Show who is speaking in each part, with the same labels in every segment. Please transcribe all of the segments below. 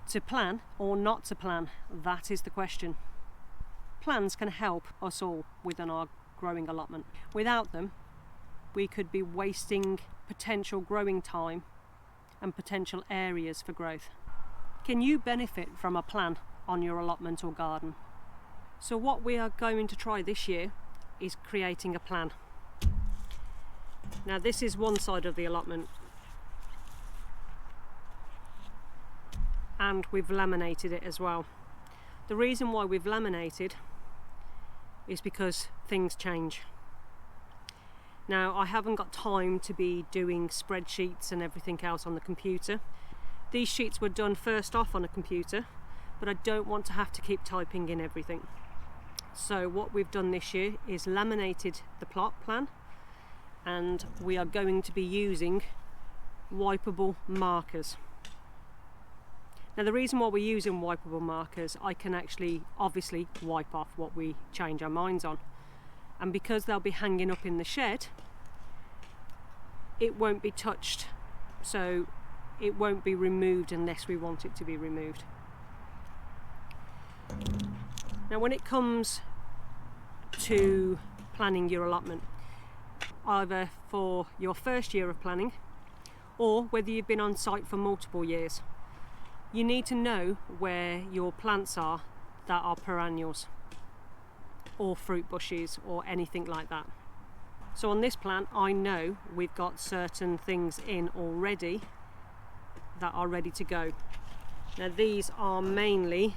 Speaker 1: To plan or not to plan, that is the question. Plans can help us all within our growing allotment. Without them, we could be wasting potential growing time and potential areas for growth. Can you benefit from a plan on your allotment or garden? So what we are going to try this year is creating a plan. Now this is one side of the allotment, and we've laminated it as well. The reason why we've laminated is because things change. Now I haven't got time to be doing spreadsheets and everything else on the computer. These sheets were done first off on a computer, but I don't want to have to keep typing in everything. So what we've done this year is laminated the plot plan, and we are going to be using wipeable markers. Now the reason why we're using wipeable markers, I can actually obviously wipe off what we change our minds on, and because they'll be hanging up in the shed, it won't be touched, so it won't be removed unless we want it to be removed. Now when it comes to planning your allotment, either for your first year of planning or whether you've been on site for multiple years, you need to know where your plants are that are perennials or fruit bushes or anything like that. So on this plan, I know we've got certain things in already that are ready to go. Now these are mainly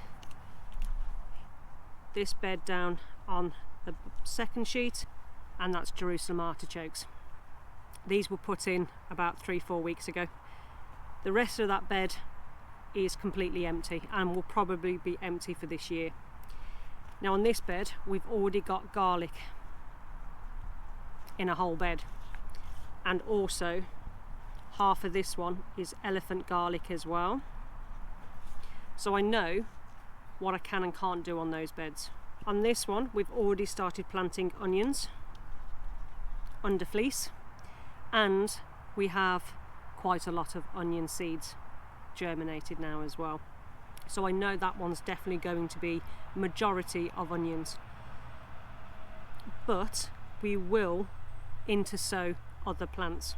Speaker 1: this bed down on the second sheet, and that's Jerusalem artichokes. These were put in about 3-4 weeks ago. The rest of that bed is completely empty and will probably be empty for this year. Now on this bed we've already got garlic in a whole bed, and also half of this one is elephant garlic as well. So I know what I can and can't do on those beds. On this one we've already started planting onions under fleece, and we have quite a lot of onion seeds germinated now as well. So I know that one's definitely going to be majority of onions, but we will intersow other plants.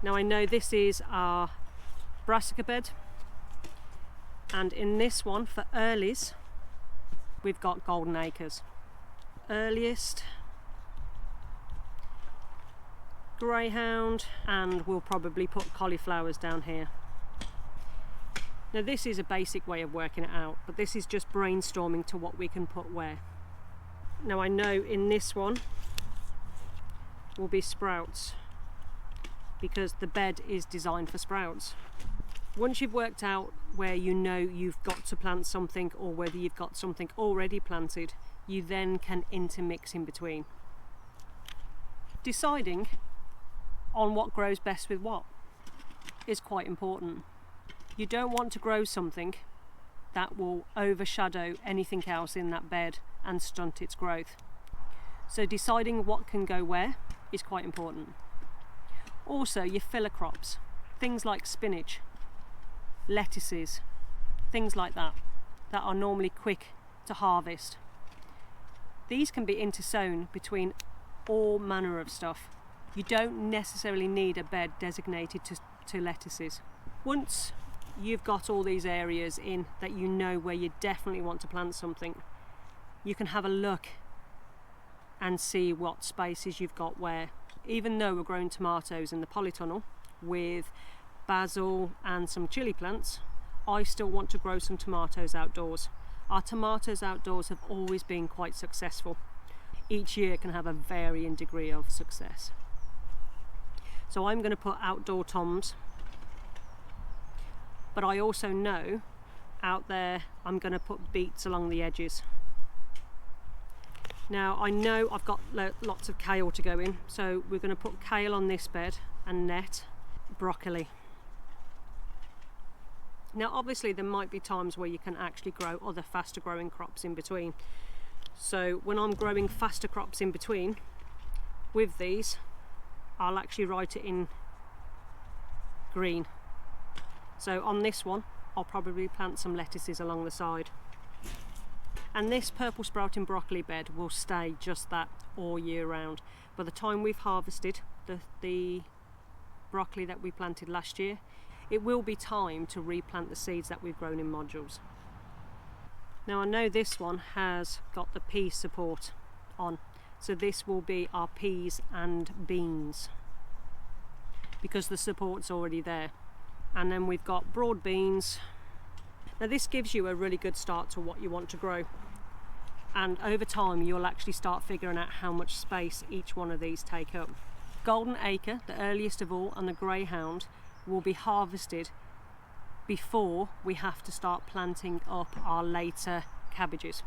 Speaker 1: Now I know this is our brassica bed, and in this one for earlies we've got golden acres. Earliest, greyhound, and we'll probably put cauliflowers down here. Now this is a basic way of working it out, but this is just brainstorming to what we can put where. Now I know in this one will be sprouts, because the bed is designed for sprouts. Once you've worked out where you know you've got to plant something, or whether you've got something already planted, you then can intermix in between. Deciding on what grows best with what is quite important. You don't want to grow something that will overshadow anything else in that bed and stunt its growth. So deciding what can go where is quite important. Also your filler crops, things like spinach, lettuces, things like that are normally quick to harvest. These can be intersown between all manner of stuff. You don't necessarily need a bed designated to lettuces. Once you've got all these areas in that you know where you definitely want to plant something, you can have a look and see what spaces you've got where. Even though we're growing tomatoes in the polytunnel with basil and some chili plants, I still want to grow some tomatoes outdoors. Our tomatoes outdoors have always been quite successful. Each year can have a varying degree of success. So I'm going to put outdoor toms, but I also know out there I'm going to put beets along the edges. Now I know I've got lots of kale to go in, so we're going to put kale on this bed and net broccoli. Now obviously there might be times where you can actually grow other faster growing crops in between. So when I'm growing faster crops in between with these, I'll actually write it in green. So on this one, I'll probably plant some lettuces along the side. And this purple sprouting broccoli bed will stay just that all year round. By the time we've harvested the broccoli that we planted last year, it will be time to replant the seeds that we've grown in modules. Now I know this one has got the pea support on, so this will be our peas and beans because the support's already there. And then we've got broad beans. Now this gives you a really good start to what you want to grow, and over time you'll actually start figuring out how much space each one of these take up. Golden Acre, the earliest of all, and the Greyhound will be harvested before we have to start planting up our later cabbages.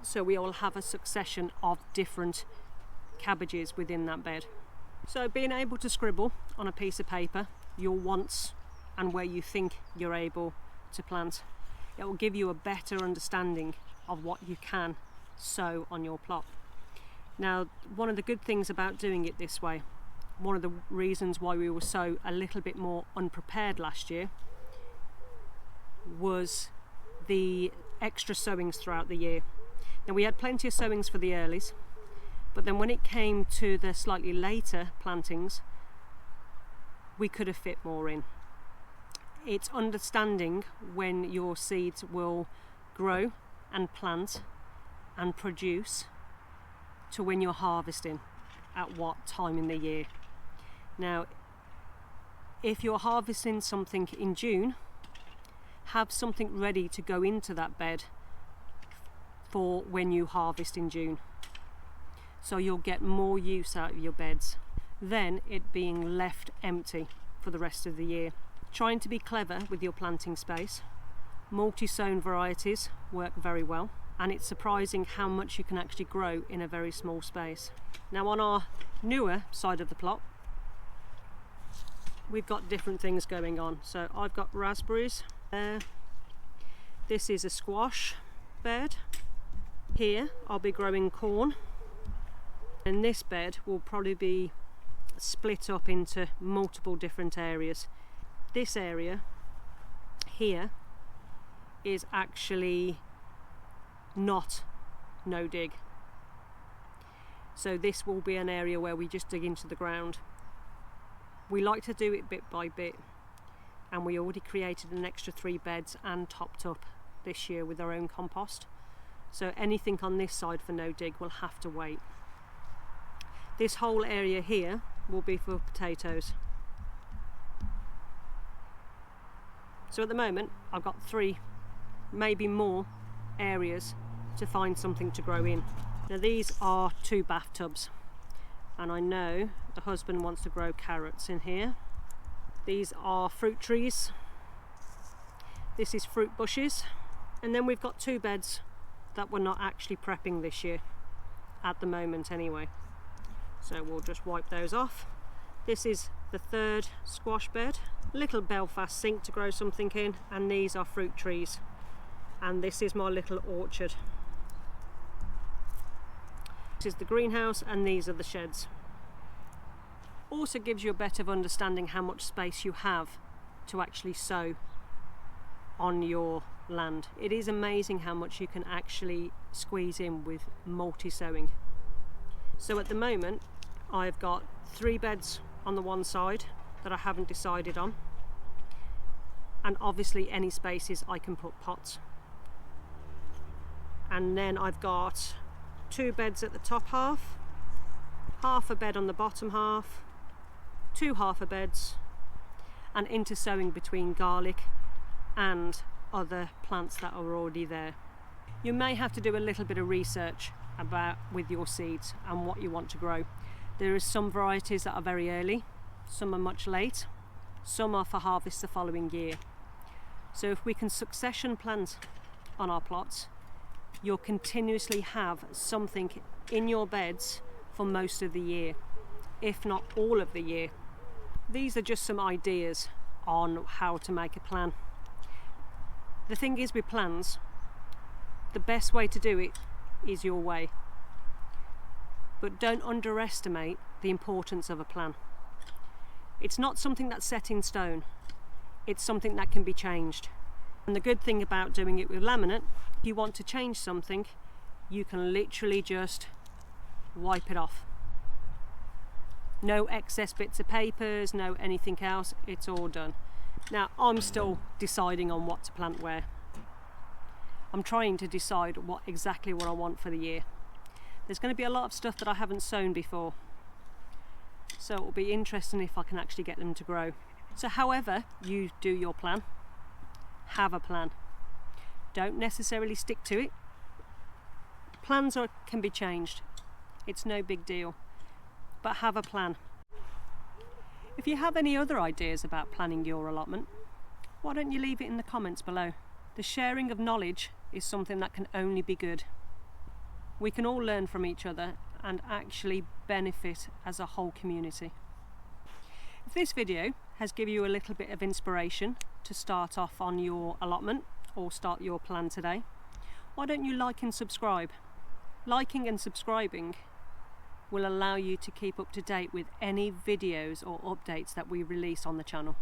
Speaker 1: So we will have a succession of different cabbages within that bed. So being able to scribble on a piece of paper your wants and where you think you're able to plant, it will give you a better understanding of what you can sow on your plot. Now, one of the good things about doing it this way, one of the reasons why we were so a little bit more unprepared last year, was the extra sowings throughout the year. Now we had plenty of sowings for the earlies, but then when it came to the slightly later plantings, we could have fit more in. It's understanding when your seeds will grow and plant and produce to when you're harvesting at what time in the year. Now, if you're harvesting something in June, have something ready to go into that bed for when you harvest in June. So you'll get more use out of your beds than it being left empty for the rest of the year. Trying to be clever with your planting space. Multi-sown varieties work very well, and it's surprising how much you can actually grow in a very small space. Now on our newer side of the plot, we've got different things going on. So I've got raspberries there. This is a squash bed. Here I'll be growing corn, and this bed will probably be split up into multiple different areas. This area here is actually not no dig, so this will be an area where we just dig into the ground. We like to do it bit by bit, and we already created an extra 3 beds and topped up this year with our own compost, so anything on this side for no dig will have to wait. This whole area here will be for potatoes. So at the moment I've got 3, maybe more areas to find something to grow in. Now these are 2 bathtubs, and I know the husband wants to grow carrots in here. These are fruit trees. This is fruit bushes. And then we've got 2 beds that we're not actually prepping this year, at the moment anyway. So we'll just wipe those off. This is the 3rd squash bed. Little Belfast sink to grow something in, and these are fruit trees. And this is my little orchard. This is the greenhouse, and these are the sheds. Also gives you a better understanding how much space you have to actually sow on your land. It is amazing how much you can actually squeeze in with multi-sowing. So at the moment I've got 3 beds on the one side that I haven't decided on, and obviously any spaces I can put pots. And then I've got 2 beds at the top half a bed on the bottom half, 2 half a beds, and intersowing between garlic and other plants that are already there. You may have to do a little bit of research about with your seeds and what you want to grow. There are some varieties that are very early, some are much late, some are for harvest the following year. So if we can succession plant on our plots, you'll continuously have something in your beds for most of the year, if not all of the year. These are just some ideas on how to make a plan. The thing is with plans, the best way to do it is your way. But don't underestimate the importance of a plan. It's not something that's set in stone. it's something that can be changed. And the good thing about doing it with laminate, if you want to change something, you can literally just wipe it off. No excess bits of papers, no anything else, it's all done. Now I'm still deciding on what to plant where. I'm trying to decide exactly what I want for the year. There's going to be a lot of stuff that I haven't sown before, so it will be interesting if I can actually get them to grow. So however you do your plan, have a plan. Don't necessarily stick to it. Plans can be changed. It's no big deal, but have a plan. If you have any other ideas about planning your allotment, why don't you leave it in the comments below? The sharing of knowledge is something that can only be good. We can all learn from each other and actually benefit as a whole community. If this video has given you a little bit of inspiration to start off on your allotment or start your plan today, why don't you like and subscribe? Liking and subscribing will allow you to keep up to date with any videos or updates that we release on the channel.